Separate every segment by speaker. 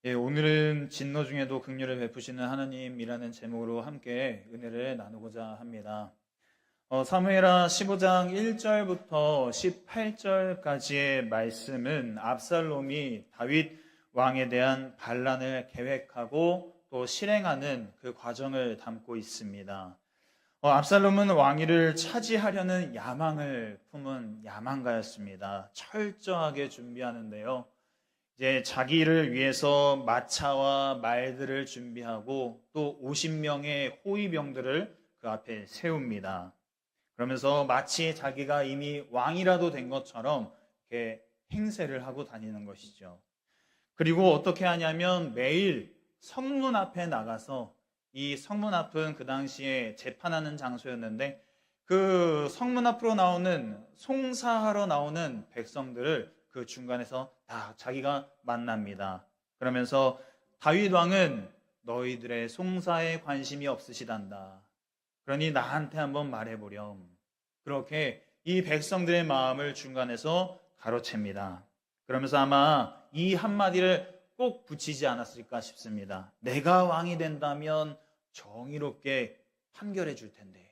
Speaker 1: 예, 오늘은 진노 중에도 긍휼을 베푸시는 하나님이라는 제목으로 함께 은혜를 나누고자 합니다. 사무엘하 15장 1절부터 18절까지의 말씀은 압살롬이 다윗 왕에 대한 반란을 계획하고 또 실행하는 그 과정을 담고 있습니다. 압살롬은 왕위를 차지하려는 야망을 품은 야망가였습니다. 철저하게 준비하는데요. 이제 자기를 위해서 마차와 말들을 준비하고 또 50명의 호위병들을 그 앞에 세웁니다. 그러면서 마치 자기가 이미 왕이라도 된 것처럼 이렇게 행세를 하고 다니는 것이죠. 그리고 어떻게 하냐면 매일 성문 앞에 나가서, 이 성문 앞은 그 당시에 재판하는 장소였는데 그 성문 앞으로 나오는, 송사하러 나오는 백성들을 그 중간에서 다 자기가 만납니다. 그러면서 다윗 왕은 너희들의 송사에 관심이 없으시단다. 그러니 나한테 한번 말해보렴. 그렇게 이 백성들의 마음을 중간에서 가로챕니다. 그러면서 아마 이 한마디를 꼭 붙이지 않았을까 싶습니다. 내가 왕이 된다면 정의롭게 판결해 줄 텐데.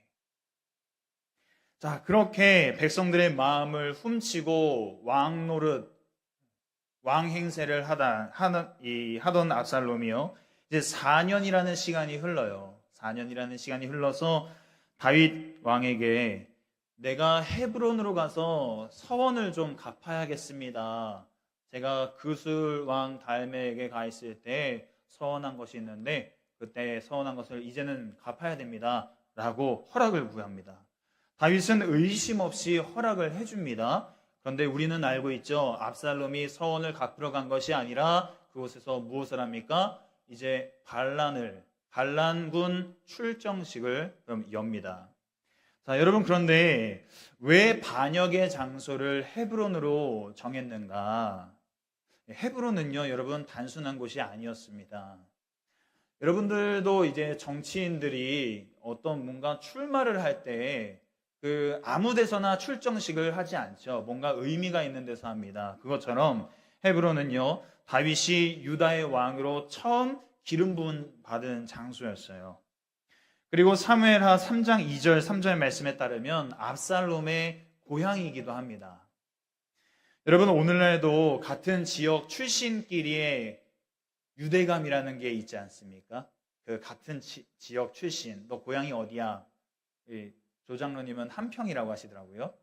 Speaker 1: 자, 그렇게 백성들의 마음을 훔치고 왕 노릇, 왕 행세를 하던 압살롬이요. 이제 4년이라는 시간이 흘러요. 4년이라는 시간이 흘러서 다윗 왕에게 내가 헤브론으로 가서 서원을 좀 갚아야겠습니다. 제가 그술 왕 달메에게 가 있을 때 서원한 것이 있는데 그때 서원한 것을 이제는 갚아야 됩니다. 라고 허락을 구합니다. 다윗은 의심 없이 허락을 해줍니다. 그런데 우리는 알고 있죠. 압살롬이 서원을 갚으러 간 것이 아니라 그곳에서 무엇을 합니까? 이제 반란군 출정식을 엽니다. 자, 여러분, 그런데 왜 반역의 장소를 헤브론으로 정했는가? 헤브론은요, 여러분, 단순한 곳이 아니었습니다. 여러분들도 이제 정치인들이 어떤 뭔가 출마를 할 때 아무 데서나 출정식을 하지 않죠. 뭔가 의미가 있는 데서 합니다. 그것처럼 헤브론은요, 다윗이 유다의 왕으로 처음 기름 부음 받은 장소였어요. 그리고 사무엘하 3장 2절 3절 말씀에 따르면 압살롬의 고향이기도 합니다. 여러분, 오늘날도 같은 지역 출신끼리의 유대감이라는 게 있지 않습니까? 그 같은 지역 출신, 너 고향이 어디야? 조장로님은 한평이라고 하시더라고요.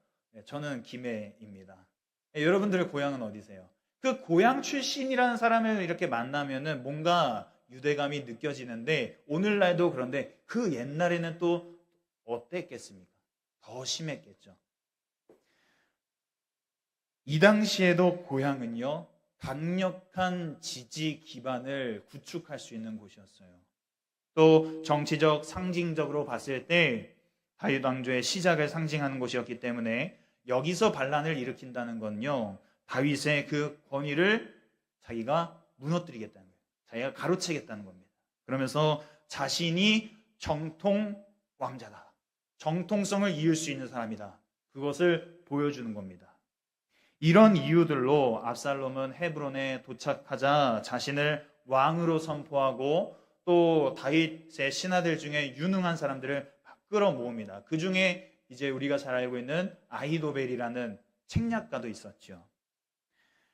Speaker 1: 저는 김해입니다. 여러분들의 고향은 어디세요? 그 고향 출신이라는 사람을 이렇게 만나면은 뭔가 유대감이 느껴지는데, 오늘날도 그런데 그 옛날에는 또 어땠겠습니까? 더 심했겠죠. 이 당시에도 고향은요, 강력한 지지 기반을 구축할 수 있는 곳이었어요. 또 정치적, 상징적으로 봤을 때 다윗 왕조의 시작을 상징하는 곳이었기 때문에 여기서 반란을 일으킨다는 건요, 다윗의 그 권위를 자기가 무너뜨리겠다는 거예요. 자기가 가로채겠다는 겁니다. 그러면서 자신이 정통 왕자다, 정통성을 이을 수 있는 사람이다, 그것을 보여주는 겁니다. 이런 이유들로 압살롬은 헤브론에 도착하자 자신을 왕으로 선포하고 또 다윗의 신하들 중에 유능한 사람들을 끌어모읍니다. 그 중에 이제 우리가 잘 알고 있는 아히도벨이라는 책략가도 있었죠.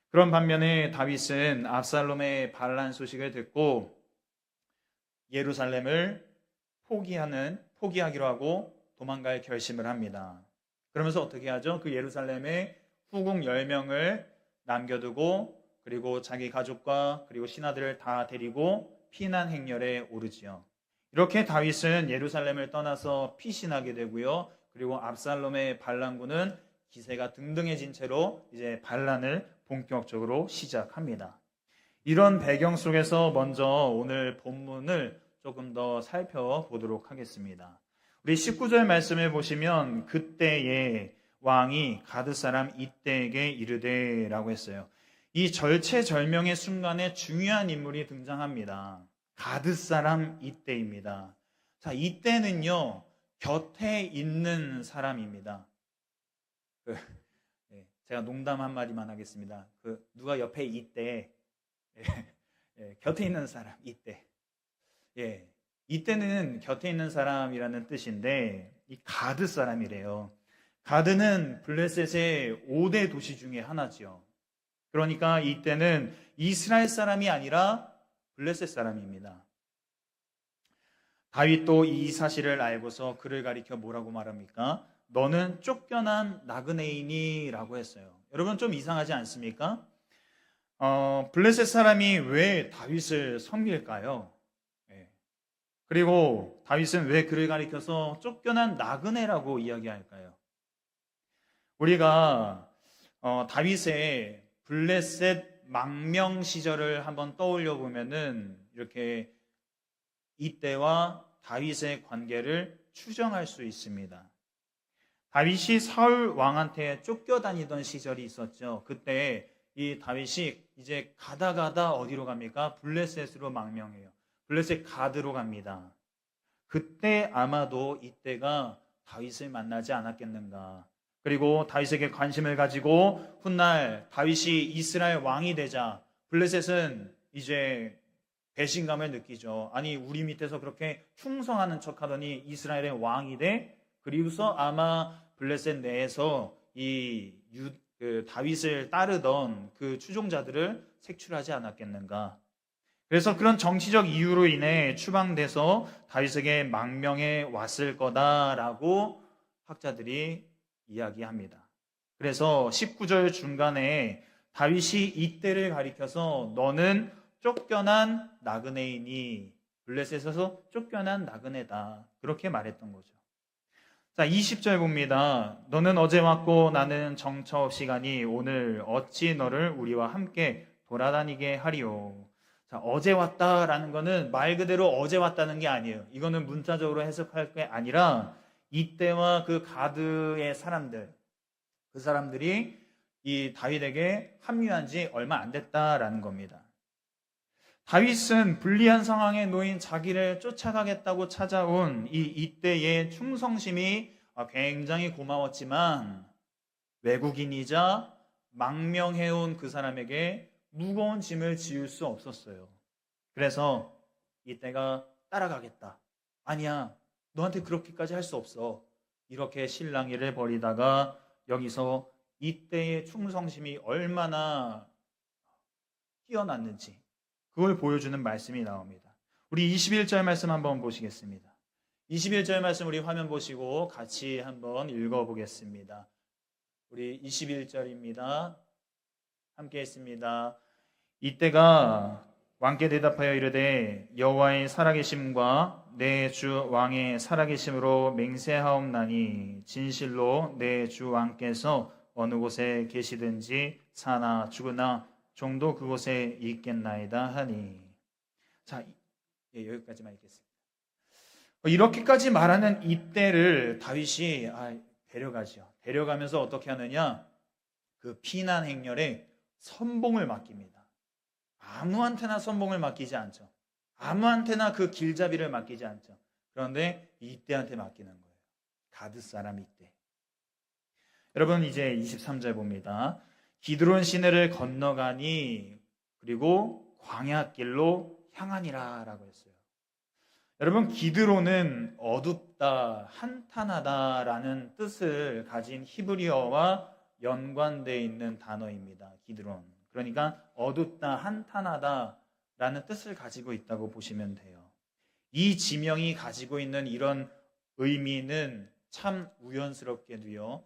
Speaker 1: 그런 반면에 다윗은 압살롬의 반란 소식을 듣고 예루살렘을 포기하기로 하고 도망갈 결심을 합니다. 그러면서 어떻게 하죠? 그 예루살렘에 후궁 10명을 남겨두고 그리고 자기 가족과 그리고 신하들을 다 데리고 피난 행렬에 오르지요. 이렇게 다윗은 예루살렘을 떠나서 피신하게 되고요. 그리고 압살롬의 반란군은 기세가 등등해진 채로 이제 반란을 본격적으로 시작합니다. 이런 배경 속에서 먼저 오늘 본문을 조금 더 살펴보도록 하겠습니다. 우리 19절 말씀을 보시면 그때에 왕이 가드 사람 이때에게 이르되 라고 했어요. 이 절체절명의 순간에 중요한 인물이 등장합니다. 가드 사람 이때입니다. 자, 이때는요, 곁에 있는 사람입니다. 제가 농담 한마디만 하겠습니다. 누가 옆에 있대. 곁에 있는 사람, 이때. 예, 이때는 곁에 있는 사람이라는 뜻인데 이 가드 사람이래요. 가드는 블레셋의 5대 도시 중에 하나지요. 그러니까 이때는 이스라엘 사람이 아니라 블레셋 사람입니다. 다윗도 이 사실을 알고서 그를 가리켜 뭐라고 말합니까? 너는 쫓겨난 나그네인이라고 했어요. 여러분 좀 이상하지 않습니까? 블레셋 사람이 왜 다윗을 섬길까요? 예. 그리고 다윗은 왜 그를 가리켜서 쫓겨난 나그네라고 이야기할까요? 우리가 다윗의 블레셋 망명 시절을 한번 떠올려 보면은 이렇게 이때와 다윗의 관계를 추정할 수 있습니다. 다윗이 사울 왕한테 쫓겨다니던 시절이 있었죠. 그때 이 다윗이 이제 가다 어디로 갑니까? 블레셋으로 망명해요. 블레셋 가드로 갑니다. 그때 아마도 이때가 다윗을 만나지 않았겠는가. 그리고 다윗에게 관심을 가지고 훗날 다윗이 이스라엘 왕이 되자 블레셋은 이제 배신감을 느끼죠. 아니 우리 밑에서 그렇게 충성하는 척하더니 이스라엘의 왕이 돼? 그리고서 아마 블레셋 내에서 그 다윗을 따르던 그 추종자들을 색출하지 않았겠는가. 그래서 그런 정치적 이유로 인해 추방돼서 다윗에게 망명해 왔을 거다라고 학자들이 이야기합니다. 그래서 19절 중간에 다윗이 이때를 가리켜서 너는 쫓겨난 나그네이니 블레셋에서 쫓겨난 나그네다 그렇게 말했던 거죠. 자, 20절 봅니다. 너는 어제 왔고 나는 정처 없이 가니 오늘 어찌 너를 우리와 함께 돌아다니게 하리요. 자, 어제 왔다라는 거는 말 그대로 어제 왔다는 게 아니에요. 이거는 문자적으로 해석할 게 아니라 이때와 그 가드의 사람들, 그 사람들이 이 다윗에게 합류한 지 얼마 안 됐다라는 겁니다. 다윗은 불리한 상황에 놓인 자기를 쫓아가겠다고 찾아온 이때의 충성심이 굉장히 고마웠지만 외국인이자 망명해온 그 사람에게 무거운 짐을 지울 수 없었어요. 그래서 이때가 따라가겠다. 아니야, 너한테 그렇게까지 할 수 없어. 이렇게 실랑이를 벌이다가 여기서 이때의 충성심이 얼마나 뛰어났는지 그걸 보여주는 말씀이 나옵니다. 우리 21절 말씀 한번 보시겠습니다. 21절 말씀 우리 화면 보시고 같이 한번 읽어보겠습니다. 우리 21절입니다. 함께 했습니다. 이때가 왕께 대답하여 이르되 여호와의 살아계심과 내 주 왕의 살아계심으로 맹세하옵나니 진실로 내 주 왕께서 어느 곳에 계시든지 사나 죽으나 종도 그곳에 있겠나이다 하니. 자, 여기까지만 읽겠습니다. 이렇게까지 말하는 이때를 다윗이 데려가죠. 데려가면서 어떻게 하느냐? 그 피난 행렬에 선봉을 맡깁니다. 아무한테나 선봉을 맡기지 않죠. 아무한테나 그 길잡이를 맡기지 않죠. 그런데 이때한테 맡기는 거예요. 가드 사람 이때. 여러분 이제 23절 봅니다. 기드론 시내를 건너가니 그리고 광야길로 향하니라 라고 했어요. 여러분 기드론은 어둡다, 한탄하다 라는 뜻을 가진 히브리어와 연관되어 있는 단어입니다. 기드론. 그러니까 어둡다, 한탄하다 라는 뜻을 가지고 있다고 보시면 돼요. 이 지명이 가지고 있는 이런 의미는 참 우연스럽게도요.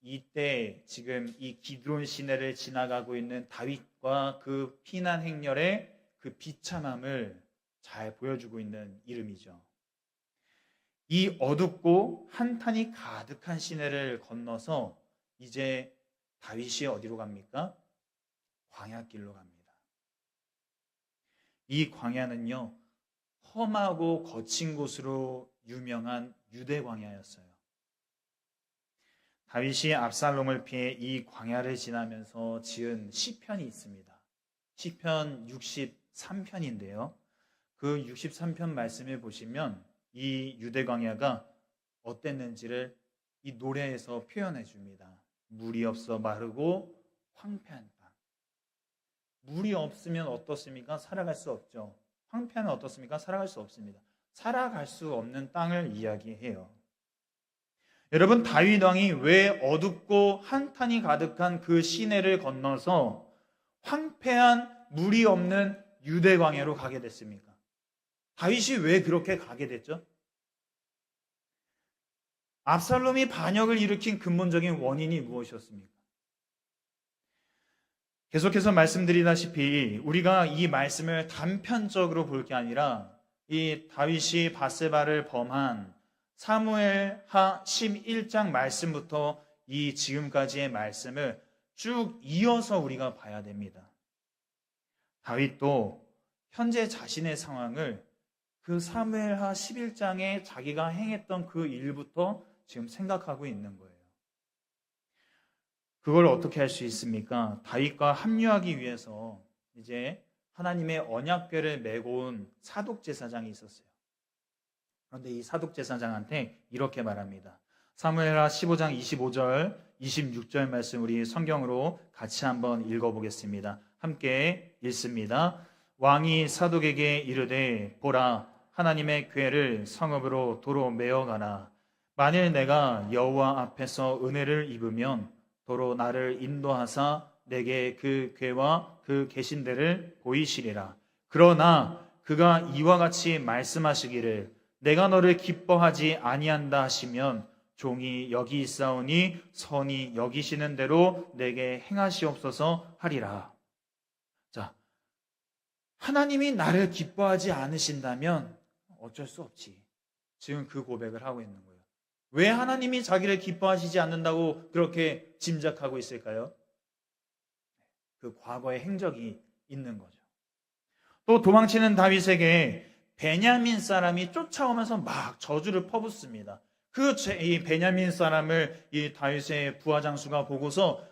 Speaker 1: 이때 지금 이 기드론 시내를 지나가고 있는 다윗과 그 피난 행렬의 그 비참함을 잘 보여주고 있는 이름이죠. 이 어둡고 한탄이 가득한 시내를 건너서 이제 다윗이 어디로 갑니까? 광야길로 갑니다. 이 광야는요, 험하고 거친 곳으로 유명한 유대 광야였어요. 다윗이 압살롬을 피해 이 광야를 지나면서 지은 시편이 있습니다. 시편 63편인데요. 그 63편 말씀을 보시면 이 유대 광야가 어땠는지를 이 노래에서 표현해 줍니다. 물이 없어 마르고 황폐한 땅. 물이 없으면 어떻습니까? 살아갈 수 없죠. 황폐하면 어떻습니까? 살아갈 수 없습니다. 살아갈 수 없는 땅을 이야기해요. 여러분, 다윗 왕이 왜 어둡고 한탄이 가득한 그 시내를 건너서 황폐한 물이 없는 유대 광야로 가게 됐습니까? 다윗이 왜 그렇게 가게 됐죠? 압살롬이 반역을 일으킨 근본적인 원인이 무엇이었습니까? 계속해서 말씀드리다시피 우리가 이 말씀을 단편적으로 볼 게 아니라 이 다윗이 밧세바를 범한 사무엘하 11장 말씀부터 이 지금까지의 말씀을 쭉 이어서 우리가 봐야 됩니다. 다윗도 현재 자신의 상황을 그 사무엘하 11장에 자기가 행했던 그 일부터 지금 생각하고 있는 거예요. 그걸 어떻게 할 수 있습니까? 다윗과 합류하기 위해서 이제 하나님의 언약궤를 메고 온 사독제사장이 있었어요. 그런데 이 사독제사장한테 이렇게 말합니다. 사무엘하 15장 25절, 26절 말씀 우리 성경으로 같이 한번 읽어보겠습니다. 함께 읽습니다. 왕이 사독에게 이르되 보라 하나님의 궤를 성읍으로 도로 메어가라. 만일 내가 여호와 앞에서 은혜를 입으면 도로 나를 인도하사 내게 그 궤와 그 계신 데를 보이시리라. 그러나 그가 이와 같이 말씀하시기를 내가 너를 기뻐하지 아니한다 하시면 종이 여기 있사오니 선이 여기시는 대로 내게 행하시옵소서 하리라. 자, 하나님이 나를 기뻐하지 않으신다면 어쩔 수 없지. 지금 그 고백을 하고 있는 거예요. 왜 하나님이 자기를 기뻐하시지 않는다고 그렇게 짐작하고 있을까요? 그 과거의 행적이 있는 거죠. 또 도망치는 다윗에게 베냐민 사람이 쫓아오면서 막 저주를 퍼붓습니다. 이 베냐민 사람을 이 다윗의 부하장수가 보고서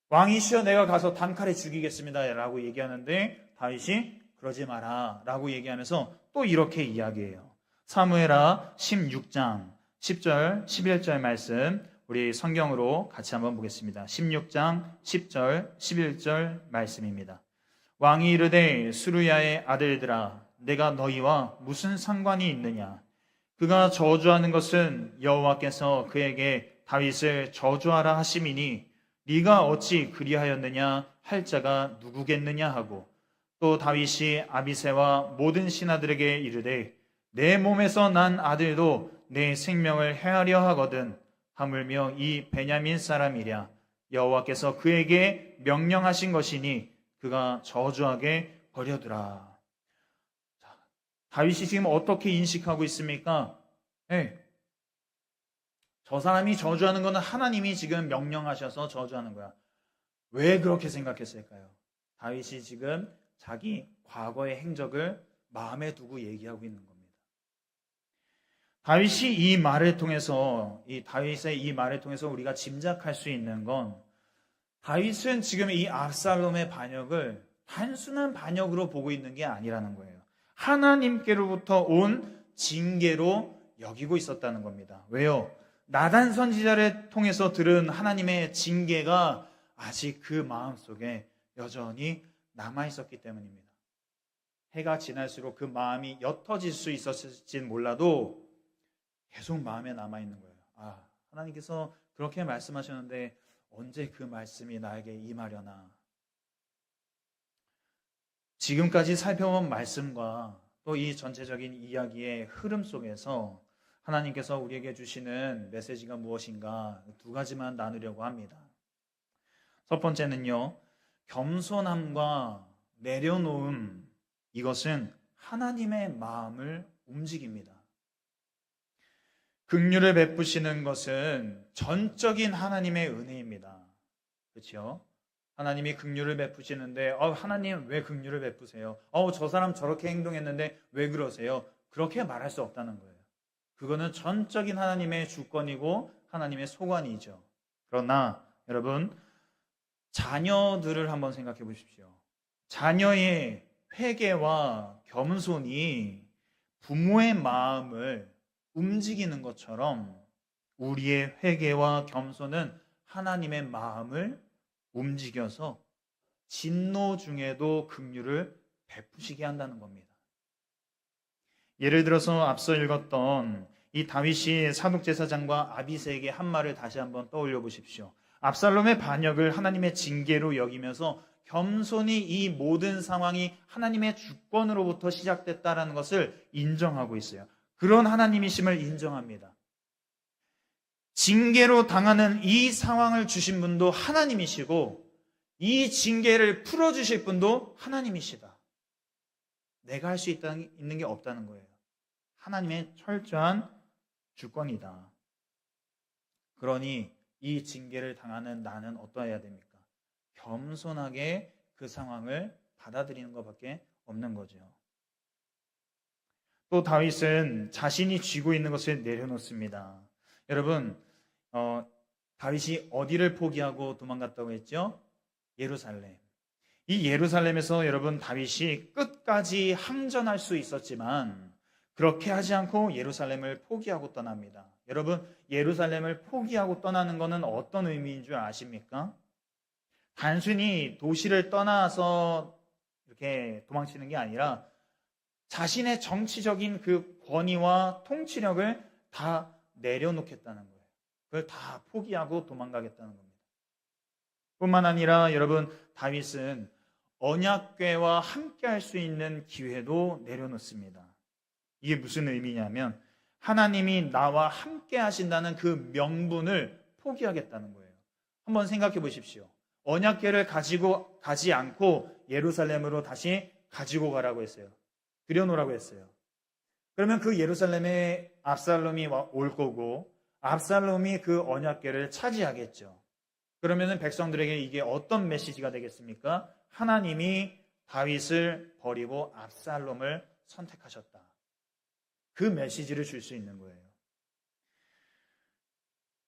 Speaker 1: 왕이시여 내가 가서 단칼에 죽이겠습니다 라고 얘기하는데 다윗이 그러지 마라 라고 얘기하면서 또 이렇게 이야기해요. 사무엘하 16장 10절 11절 말씀 우리 성경으로 같이 한번 보겠습니다. 16장 10절 11절 말씀입니다. 왕이 이르되 수르야의 아들들아 내가 너희와 무슨 상관이 있느냐? 그가 저주하는 것은 여호와께서 그에게 다윗을 저주하라 하심이니 네가 어찌 그리하였느냐 할 자가 누구겠느냐 하고 또 다윗이 아비새와 모든 신하들에게 이르되 내 몸에서 난 아들도 내 생명을 해하려 하거든 하물며 이 베냐민 사람이랴 여호와께서 그에게 명령하신 것이니 그가 저주하게 버려두라. 다윗이 지금 어떻게 인식하고 있습니까? 네. 저 사람이 저주하는 것은 하나님이 지금 명령하셔서 저주하는 거야. 왜 그렇게 생각했을까요? 다윗이 지금 자기 과거의 행적을 마음에 두고 얘기하고 있는 겁니다. 다윗이 이 말을 통해서 다윗의 이 말을 통해서 우리가 짐작할 수 있는 건 다윗은 지금 이 압살롬의 반역을 단순한 반역으로 보고 있는 게 아니라는 거예요. 하나님께로부터 온 징계로 여기고 있었다는 겁니다. 왜요? 나단 선지자를 통해서 들은 하나님의 징계가 아직 그 마음속에 여전히 남아있었기 때문입니다. 해가 지날수록 그 마음이 옅어질 수 있었을진 몰라도 계속 마음에 남아있는 거예요. 아, 하나님께서 그렇게 말씀하셨는데 언제 그 말씀이 나에게 임하려나. 지금까지 살펴본 말씀과 또 이 전체적인 이야기의 흐름 속에서 하나님께서 우리에게 주시는 메시지가 무엇인가 두 가지만 나누려고 합니다. 첫 번째는요, 겸손함과 내려놓음, 이것은 하나님의 마음을 움직입니다. 긍휼을 베푸시는 것은 전적인 하나님의 은혜입니다. 그렇죠? 하나님이 긍휼을 베푸시는데 하나님 왜 긍휼을 베푸세요? 저 사람 저렇게 행동했는데 왜 그러세요? 그렇게 말할 수 없다는 거예요. 그거는 전적인 하나님의 주권이고 하나님의 소관이죠. 그러나 여러분, 자녀들을 한번 생각해 보십시오. 자녀의 회개와 겸손이 부모의 마음을 움직이는 것처럼 우리의 회개와 겸손은 하나님의 마음을 움직여서 진노 중에도 긍휼을 베푸시게 한다는 겁니다. 예를 들어서 앞서 읽었던 이 다윗이 사독제사장과 아비새에게 한 말을 다시 한번 떠올려 보십시오. 압살롬의 반역을 하나님의 징계로 여기면서 겸손히 이 모든 상황이 하나님의 주권으로부터 시작됐다라는 것을 인정하고 있어요. 그런 하나님이심을 인정합니다. 징계로 당하는 이 상황을 주신 분도 하나님이시고 이 징계를 풀어주실 분도 하나님이시다. 내가 할 수 있는 게 없다는 거예요. 하나님의 철저한 주권이다. 그러니 이 징계를 당하는 나는 어떠해야 됩니까? 겸손하게 그 상황을 받아들이는 것밖에 없는 거죠. 또 다윗은 자신이 쥐고 있는 것을 내려놓습니다. 여러분, 다윗이 어디를 포기하고 도망갔다고 했죠? 예루살렘. 이 예루살렘에서 여러분 다윗이 끝까지 항전할 수 있었지만 그렇게 하지 않고 예루살렘을 포기하고 떠납니다. 여러분, 예루살렘을 포기하고 떠나는 것은 어떤 의미인 줄 아십니까? 단순히 도시를 떠나서 이렇게 도망치는 게 아니라 자신의 정치적인 그 권위와 통치력을 다 내려놓겠다는 거예요. 그걸 다 포기하고 도망가겠다는 겁니다. 뿐만 아니라 여러분, 다윗은 언약궤와 함께 할 수 있는 기회도 내려놓습니다. 이게 무슨 의미냐면 하나님이 나와 함께 하신다는 그 명분을 포기하겠다는 거예요. 한번 생각해 보십시오. 언약궤를 가지고 가지 않고 예루살렘으로 다시 가지고 가라고 했어요. 들여놓으라고 했어요. 그러면 그 예루살렘에 압살롬이 올 거고 압살롬이 그 언약궤를 차지하겠죠. 그러면 백성들에게 이게 어떤 메시지가 되겠습니까? 하나님이 다윗을 버리고 압살롬을 선택하셨다. 그 메시지를 줄 수 있는 거예요.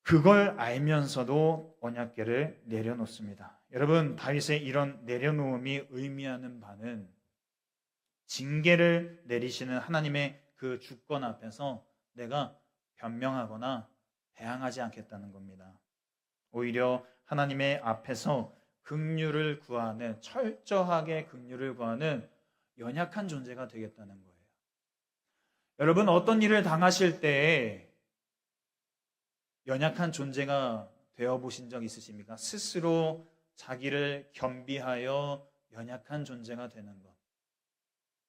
Speaker 1: 그걸 알면서도 언약궤를 내려놓습니다. 여러분, 다윗의 이런 내려놓음이 의미하는 바는 징계를 내리시는 하나님의 그 주권 앞에서 내가 변명하거나 대항하지 않겠다는 겁니다. 오히려 하나님의 앞에서 긍휼을 구하는, 철저하게 긍휼을 구하는 연약한 존재가 되겠다는 거예요. 여러분, 어떤 일을 당하실 때 연약한 존재가 되어보신 적 있으십니까? 스스로 자기를 겸비하여 연약한 존재가 되는 것.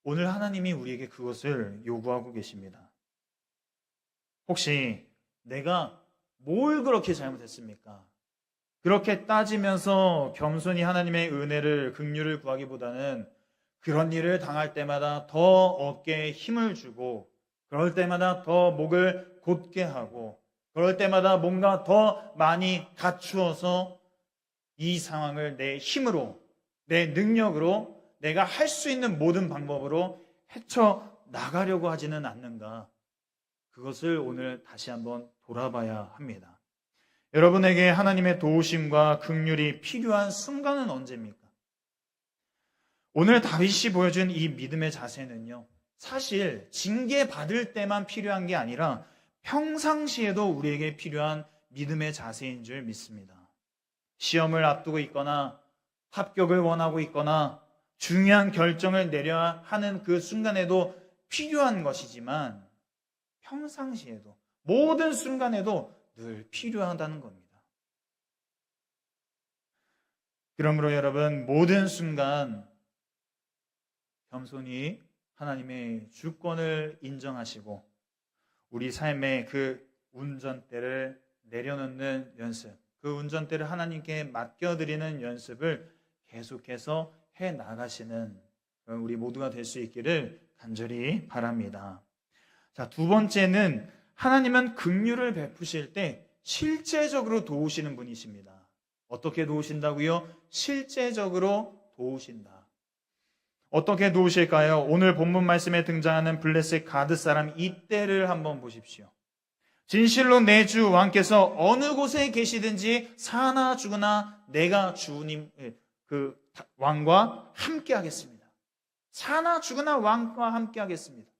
Speaker 1: 오늘 하나님이 우리에게 그것을 요구하고 계십니다. 혹시 내가 뭘 그렇게 잘못했습니까? 그렇게 따지면서 겸손히 하나님의 은혜를, 긍휼을 구하기보다는 그런 일을 당할 때마다 더 어깨에 힘을 주고 그럴 때마다 더 목을 곧게 하고 그럴 때마다 뭔가 더 많이 갖추어서 이 상황을 내 힘으로, 내 능력으로, 내가 할 수 있는 모든 방법으로 헤쳐나가려고 하지는 않는가. 그것을 오늘 다시 한번 돌아봐야 합니다. 여러분에게 하나님의 도우심과 긍휼이 필요한 순간은 언제입니까? 오늘 다윗이 보여준 이 믿음의 자세는요, 사실 징계받을 때만 필요한 게 아니라 평상시에도 우리에게 필요한 믿음의 자세인 줄 믿습니다. 시험을 앞두고 있거나 합격을 원하고 있거나 중요한 결정을 내려야 하는 그 순간에도 필요한 것이지만 평상시에도, 모든 순간에도 늘 필요하다는 겁니다. 그러므로 여러분, 모든 순간 겸손히 하나님의 주권을 인정하시고 우리 삶의 그 운전대를 내려놓는 연습, 그 운전대를 하나님께 맡겨드리는 연습을 계속해서 해나가시는 우리 모두가 될 수 있기를 간절히 바랍니다. 자, 두 번째는 하나님은 긍휼을 베푸실 때 실제적으로 도우시는 분이십니다. 어떻게 도우신다고요? 실제적으로 도우신다. 어떻게 도우실까요? 오늘 본문 말씀에 등장하는 블레셋 가드 사람 이때를 한번 보십시오. 진실로 내 주 왕께서 어느 곳에 계시든지 사나 죽으나 내가 주님 그 왕과 함께 하겠습니다. 사나 죽으나 왕과 함께 하겠습니다.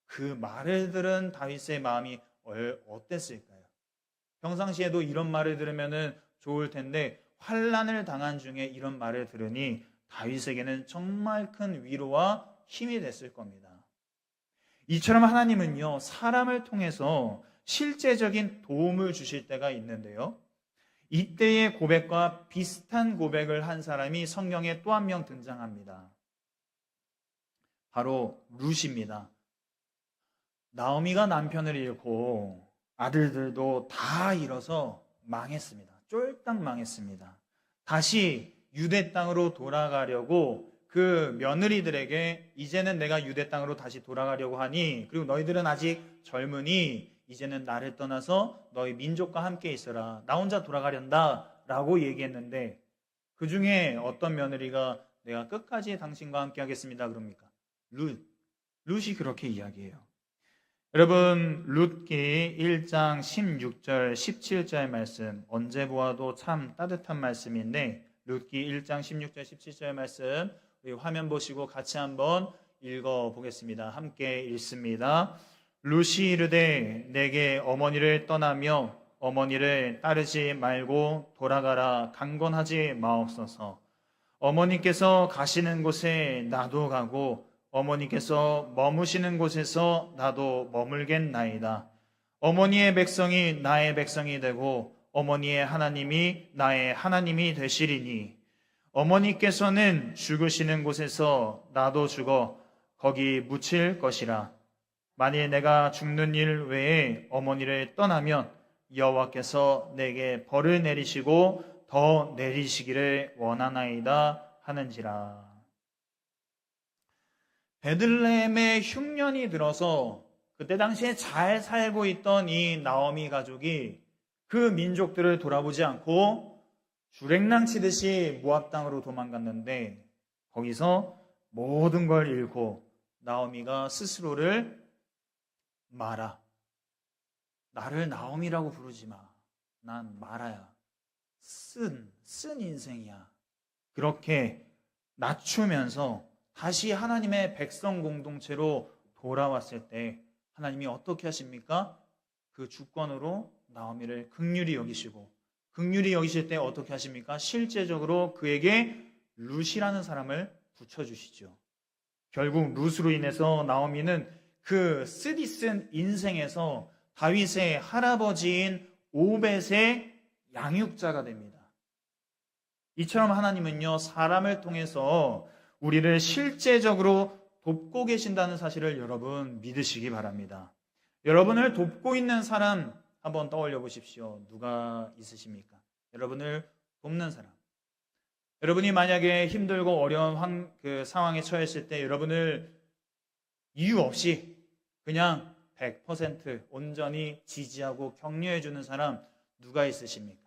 Speaker 1: 그 말을 들은 다윗의 마음이 어땠을까요? 평상시에도 이런 말을 들으면 좋을 텐데 환난을 당한 중에 이런 말을 들으니 다윗에게는 정말 큰 위로와 힘이 됐을 겁니다. 이처럼 하나님은요, 사람을 통해서 실제적인 도움을 주실 때가 있는데요. 이때의 고백과 비슷한 고백을 한 사람이 성경에 또 한 명 등장합니다. 바로 룻입니다. 나오미가 남편을 잃고 아들들도 다 잃어서 망했습니다. 쫄딱 망했습니다. 다시 유대 땅으로 돌아가려고 그 며느리들에게 이제는 내가 유대 땅으로 다시 돌아가려고 하니, 그리고 너희들은 아직 젊으니 이제는 나를 떠나서 너희 민족과 함께 있어라. 나 혼자 돌아가련다 라고 얘기했는데, 그 중에 어떤 며느리가 내가 끝까지 당신과 함께 하겠습니다 그럽니까? 룻이 그렇게 이야기해요. 여러분, 룻기 1장 16절 17절 말씀, 언제 보아도 참 따뜻한 말씀인데, 룻기 1장 16절 17절 말씀 우리 화면 보시고 같이 한번 읽어보겠습니다. 함께 읽습니다. 룻이 이르되 내게 어머니를 떠나며 어머니를 따르지 말고 돌아가라 강권하지 마옵소서. 어머니께서 가시는 곳에 나도 가고 어머니께서 머무시는 곳에서 나도 머물겠나이다. 어머니의 백성이 나의 백성이 되고 어머니의 하나님이 나의 하나님이 되시리니 어머니께서는 죽으시는 곳에서 나도 죽어 거기 묻힐 것이라. 만일 내가 죽는 일 외에 어머니를 떠나면 여호와께서 내게 벌을 내리시고 더 내리시기를 원하나이다 하는지라. 베들레헴에 흉년이 들어서 그때 당시에 잘 살고 있던 이 나오미 가족이 그 민족들을 돌아보지 않고 주랭랑 치듯이 모압 땅으로 도망갔는데, 거기서 모든 걸 잃고 나오미가 스스로를 마라, 나를 나오미라고 부르지 마, 난 마라야, 쓴 인생이야, 그렇게 낮추면서 다시 하나님의 백성 공동체로 돌아왔을 때 하나님이 어떻게 하십니까? 그 주권으로 나오미를 긍휼히 여기시고, 긍휼히 여기실 때 어떻게 하십니까? 실제적으로 그에게 룻이라는 사람을 붙여주시죠. 결국 룻으로 인해서 나오미는 그 쓰디쓴 인생에서 다윗의 할아버지인 오벳의 양육자가 됩니다. 이처럼 하나님은요, 사람을 통해서 우리를 실제적으로 돕고 계신다는 사실을 여러분 믿으시기 바랍니다. 여러분을 돕고 있는 사람 한번 떠올려 보십시오. 누가 있으십니까? 여러분을 돕는 사람. 여러분이 만약에 힘들고 어려운 그 상황에 처했을 때 여러분을 이유 없이 그냥 100% 온전히 지지하고 격려해 주는 사람 누가 있으십니까?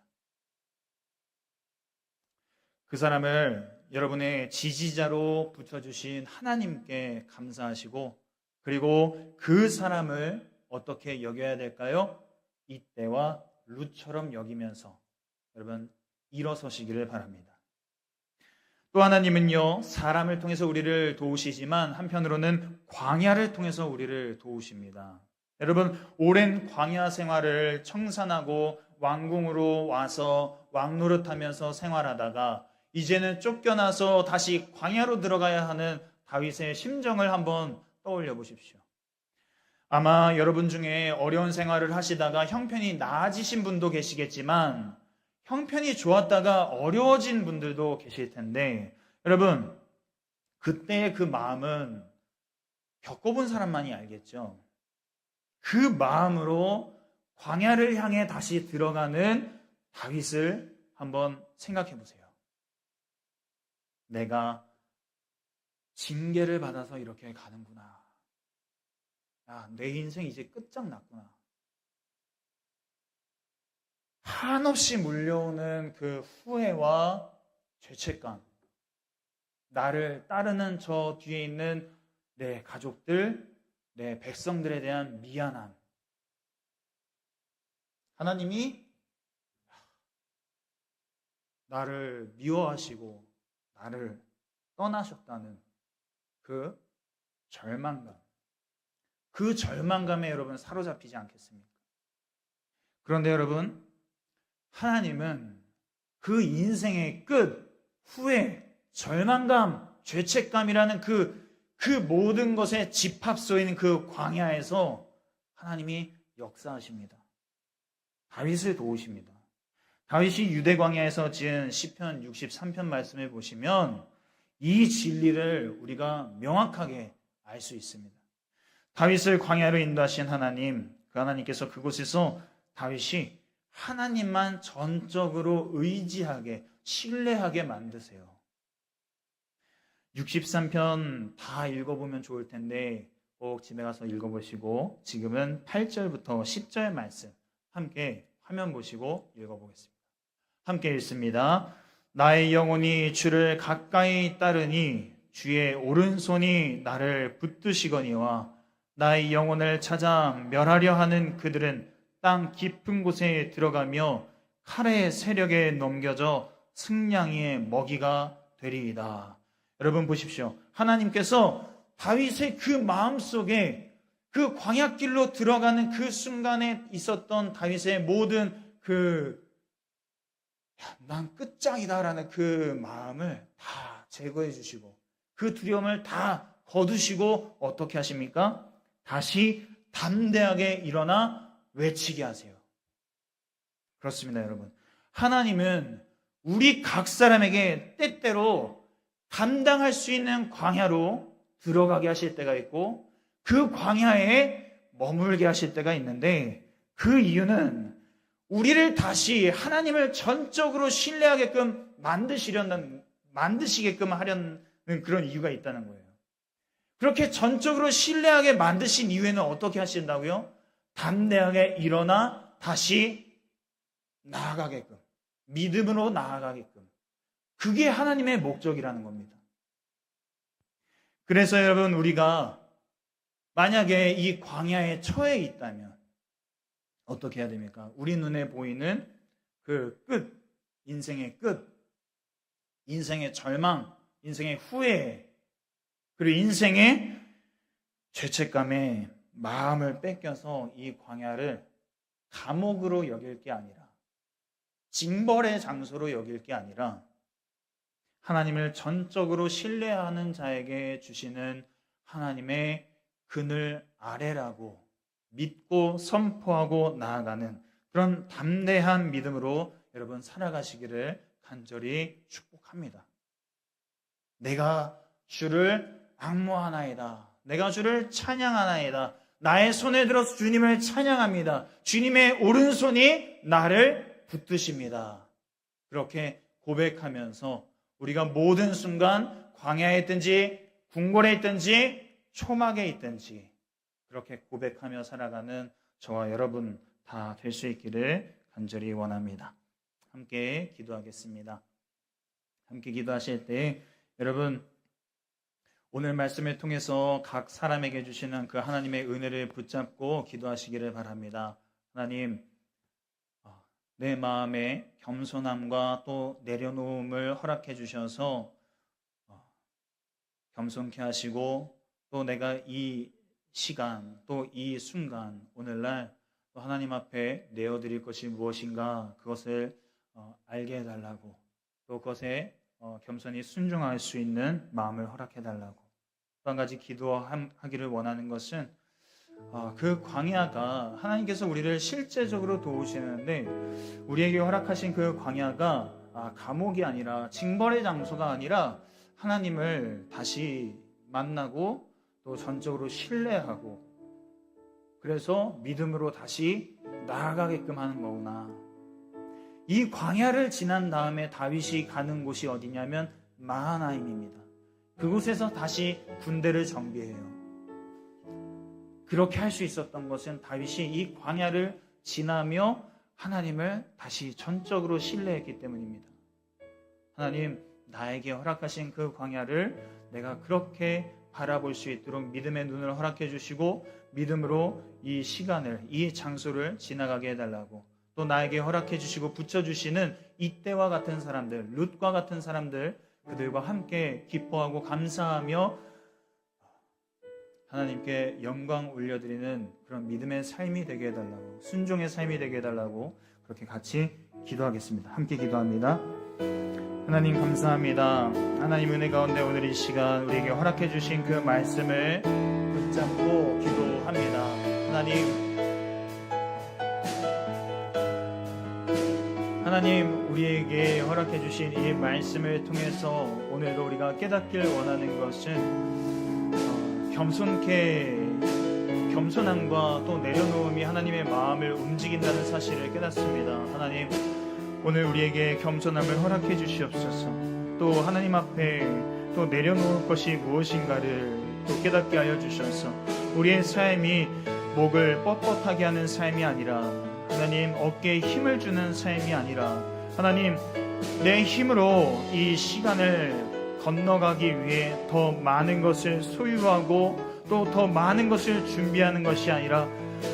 Speaker 1: 그 사람을 여러분의 지지자로 붙여주신 하나님께 감사하시고, 그리고 그 사람을 어떻게 여겨야 될까요? 이때와 룻처럼 여기면서 여러분 일어서시기를 바랍니다. 또 하나님은요, 사람을 통해서 우리를 도우시지만 한편으로는 광야를 통해서 우리를 도우십니다. 여러분, 오랜 광야 생활을 청산하고 왕궁으로 와서 왕노릇하면서 생활하다가 이제는 쫓겨나서 다시 광야로 들어가야 하는 다윗의 심정을 한번 떠올려 보십시오. 아마 여러분 중에 어려운 생활을 하시다가 형편이 나아지신 분도 계시겠지만 형편이 좋았다가 어려워진 분들도 계실 텐데, 여러분 그때의 그 마음은 겪어본 사람만이 알겠죠. 그 마음으로 광야를 향해 다시 들어가는 다윗을 한번 생각해 보세요. 내가 징계를 받아서 이렇게 가는구나. 야, 내 인생 이제 끝장났구나. 한없이 물려오는 그 후회와 죄책감, 나를 따르는 저 뒤에 있는 내 가족들, 내 백성들에 대한 미안함. 하나님이 나를 미워하시고 나를 떠나셨다는 그 절망감. 그 절망감에 여러분 사로잡히지 않겠습니까? 그런데 여러분, 하나님은 그 인생의 끝, 후회, 절망감, 죄책감이라는 그 모든 것에 집합 쏘이는 그 광야에서 하나님이 역사하십니다. 다윗을 도우십니다. 다윗이 유대 광야에서 지은 시편 63편 말씀을 보시면 이 진리를 우리가 명확하게 알 수 있습니다. 다윗을 광야로 인도하신 하나님, 그 하나님께서 그곳에서 다윗이 하나님만 전적으로 의지하게, 신뢰하게 만드세요. 63편 다 읽어보면 좋을 텐데 꼭 집에 가서 읽어보시고 지금은 8절부터 10절 말씀 함께 화면 보시고 읽어보겠습니다. 함께 읽습니다. 나의 영혼이 주를 가까이 따르니 주의 오른손이 나를 붙드시거니와 나의 영혼을 찾아 멸하려 하는 그들은 땅 깊은 곳에 들어가며 칼의 세력에 넘겨져 승냥이의 먹이가 되리이다. 여러분 보십시오. 하나님께서 다윗의 그 마음속에 그 광야길로 들어가는 그 순간에 있었던 다윗의 모든 난 끝장이다라는 그 마음을 다 제거해 주시고 그 두려움을 다 거두시고 어떻게 하십니까? 다시 담대하게 일어나 외치게 하세요. 그렇습니다, 여러분. 하나님은 우리 각 사람에게 때때로 감당할 수 있는 광야로 들어가게 하실 때가 있고 그 광야에 머물게 하실 때가 있는데 그 이유는 우리를 다시 하나님을 전적으로 신뢰하게끔 만드시게끔 하려는 그런 이유가 있다는 거예요. 그렇게 전적으로 신뢰하게 만드신 이유에는 어떻게 하신다고요? 담대하게 일어나 다시 나아가게끔, 믿음으로 나아가게끔. 그게 하나님의 목적이라는 겁니다. 그래서 여러분 우리가 만약에 이 광야에 처해 있다면 어떻게 해야 됩니까? 우리 눈에 보이는 그 끝, 인생의 끝, 인생의 절망, 인생의 후회, 그리고 인생의 죄책감에 마음을 뺏겨서 이 광야를 감옥으로 여길 게 아니라 징벌의 장소로 여길 게 아니라 하나님을 전적으로 신뢰하는 자에게 주시는 하나님의 그늘 아래라고 믿고 선포하고 나아가는 그런 담대한 믿음으로 여러분 살아가시기를 간절히 축복합니다. 내가 주를 앙모하나이다. 내가 주를 찬양하나이다. 나의 손에 들어서 주님을 찬양합니다. 주님의 오른손이 나를 붙드십니다. 그렇게 고백하면서 우리가 모든 순간 광야에 있든지 궁궐에 있든지 초막에 있든지 그렇게 고백하며 살아가는 저와 여러분 다 될 수 있기를 간절히 원합니다. 함께 기도하겠습니다. 함께 기도하실 때 여러분 오늘 말씀을 통해서 각 사람에게 주시는 그 하나님의 은혜를 붙잡고 기도하시기를 바랍니다. 하나님, 내 마음에 겸손함과 또 내려놓음을 허락해 주셔서 겸손케 하시고 또 내가 이 시간 또 이 순간 오늘날 또 하나님 앞에 내어드릴 것이 무엇인가 그것을 알게 해달라고 또 그것에 겸손히 순종할 수 있는 마음을 허락해달라고 또 한 가지 기도하기를 원하는 것은 그 광야가 하나님께서 우리를 실제적으로 도우시는데 우리에게 허락하신 그 광야가 감옥이 아니라 징벌의 장소가 아니라 하나님을 다시 만나고 또 전적으로 신뢰하고 그래서 믿음으로 다시 나아가게끔 하는 거구나. 이 광야를 지난 다음에 다윗이 가는 곳이 어디냐면 마하나임입니다. 그곳에서 다시 군대를 정비해요. 그렇게 할 수 있었던 것은 다윗이 이 광야를 지나며 하나님을 다시 전적으로 신뢰했기 때문입니다. 하나님, 나에게 허락하신 그 광야를 내가 그렇게 바라볼 수 있도록 믿음의 눈을 허락해 주시고 믿음으로 이 시간을, 이 장소를 지나가게 해달라고 또 나에게 허락해 주시고 붙여주시는 이때와 같은 사람들, 룻과 같은 사람들 그들과 함께 기뻐하고 감사하며 하나님께 영광 올려드리는 그런 믿음의 삶이 되게 해달라고 순종의 삶이 되게 해달라고 그렇게 같이 기도하겠습니다. 함께 기도합니다. 하나님 감사합니다. 하나님 은혜 가운데 오늘 이 시간 우리에게 허락해 주신 그 말씀을 붙잡고 기도합니다. 하나님 우리에게 허락해 주신 이 말씀을 통해서 오늘도 우리가 깨닫길 원하는 것은 겸손함과 또 내려놓음이 하나님의 마음을 움직인다는 사실을 깨닫습니다. 하나님 오늘 우리에게 겸손함을 허락해 주시옵소서. 또 하나님 앞에 또 내려놓을 것이 무엇인가를 또 깨닫게 하여 주셔서 우리의 삶이 목을 뻣뻣하게 하는 삶이 아니라 하나님 어깨에 힘을 주는 삶이 아니라 하나님 내 힘으로 이 시간을 건너가기 위해 더 많은 것을 소유하고 또 더 많은 것을 준비하는 것이 아니라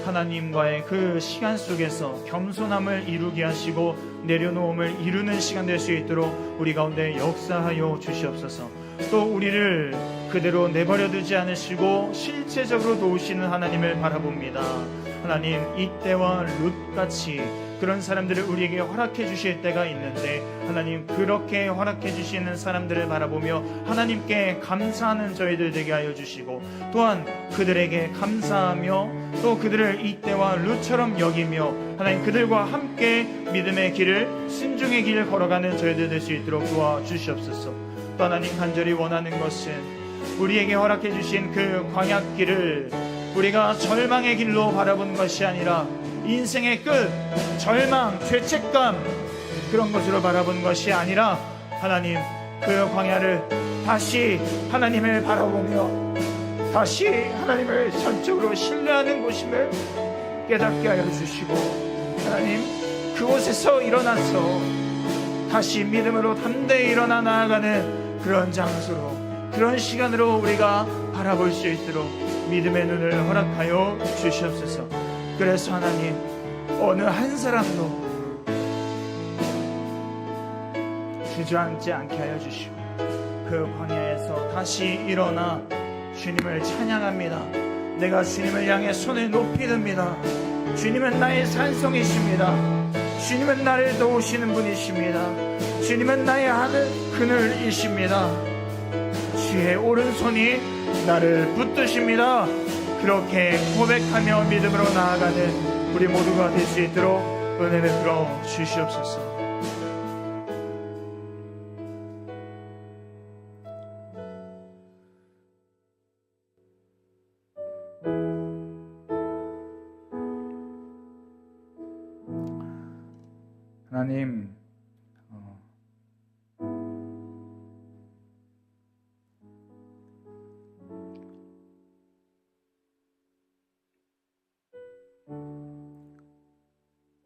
Speaker 1: 하나님과의 그 시간 속에서 겸손함을 이루게 하시고 내려놓음을 이루는 시간 될 수 있도록 우리 가운데 역사하여 주시옵소서. 또 우리를 그대로 내버려 두지 않으시고 실제적으로 도우시는 하나님을 바라봅니다. 하나님 이때와 룻같이 그런 사람들을 우리에게 허락해 주실 때가 있는데 하나님 그렇게 허락해 주시는 사람들을 바라보며 하나님께 감사하는 저희들 되게 하여 주시고 또한 그들에게 감사하며 또 그들을 이때와 룻처럼 여기며 하나님 그들과 함께 믿음의 길을 순종의 길을 걸어가는 저희들 될 수 있도록 도와주시옵소서. 또 하나님 간절히 원하는 것은 우리에게 허락해 주신 그 광야길을 우리가 절망의 길로 바라보는 것이 아니라 인생의 끝, 절망, 죄책감 그런 것으로 바라보는 것이 아니라 하나님 그 광야를 다시 하나님을 바라보며 다시 하나님을 전적으로 신뢰하는 곳임을 깨닫게 하여 주시고 하나님 그곳에서 일어나서 다시 믿음으로 담대히 일어나 나아가는 그런 장소로 그런 시간으로 우리가 바라볼 수 있도록 믿음의 눈을 허락하여 주시옵소서. 그래서 하나님 어느 한 사람도 주저앉지 않게 하여 주시고 그 광야에서 다시 일어나 주님을 찬양합니다. 내가 주님을 향해 손을 높이 듭니다. 주님은 나의 산성이십니다. 주님은 나를 도우시는 분이십니다. 주님은 나의 하늘 그늘이십니다. 주의 오른손이 나를 붙드십니다. 그렇게 고백하며 믿음으로 나아가는 우리 모두가 될 수 있도록 은혜 베풀어 주시옵소서. 하나님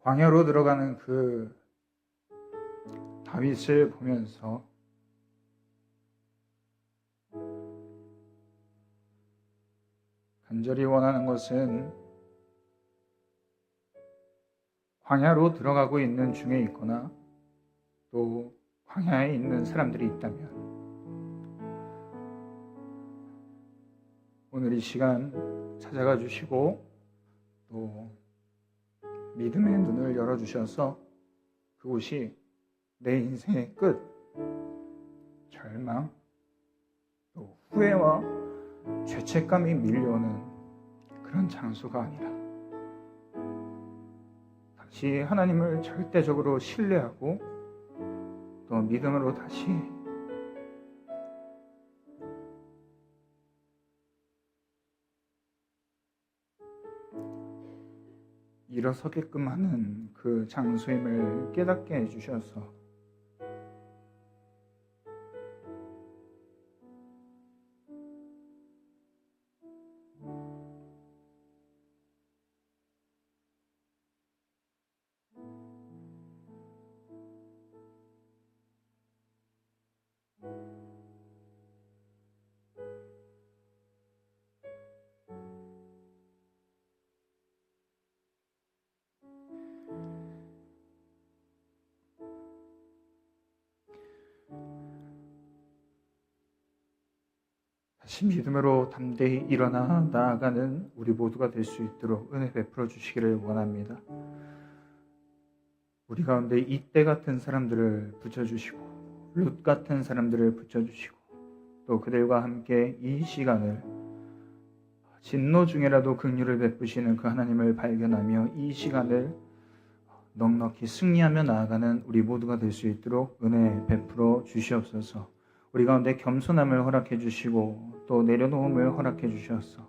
Speaker 1: 광야로 들어가는 그 다윗을 보면서 간절히 원하는 것은 광야로 들어가고 있는 중에 있거나 또 광야에 있는 사람들이 있다면 오늘 이 시간 찾아가 주시고 또 믿음의 눈을 열어주셔서 그곳이 내 인생의 끝, 절망, 또 후회와 죄책감이 밀려오는 그런 장소가 아니라 다시 하나님을 절대적으로 신뢰하고 또 믿음으로 다시 일어서게끔 하는 그 장소임을 깨닫게 해주셔서 다시 믿음으로 담대히 일어나 나아가는 우리 모두가 될 수 있도록 은혜 베풀어 주시기를 원합니다. 우리 가운데 이때 같은 사람들을 붙여주시고 룻 같은 사람들을 붙여주시고 또 그들과 함께 이 시간을 진노 중에라도 긍휼을 베푸시는 그 하나님을 발견하며 이 시간을 넉넉히 승리하며 나아가는 우리 모두가 될 수 있도록 은혜 베풀어 주시옵소서. 우리 가운데 겸손함을 허락해 주시고 또 내려놓음을 허락해 주셔서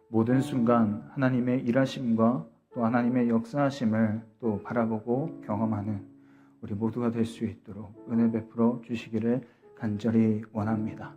Speaker 1: 모든 순간 하나님의 일하심과 또 하나님의 역사하심을 또 바라보고 경험하는 우리 모두가 될 수 있도록 은혜 베풀어 주시기를 간절히 원합니다.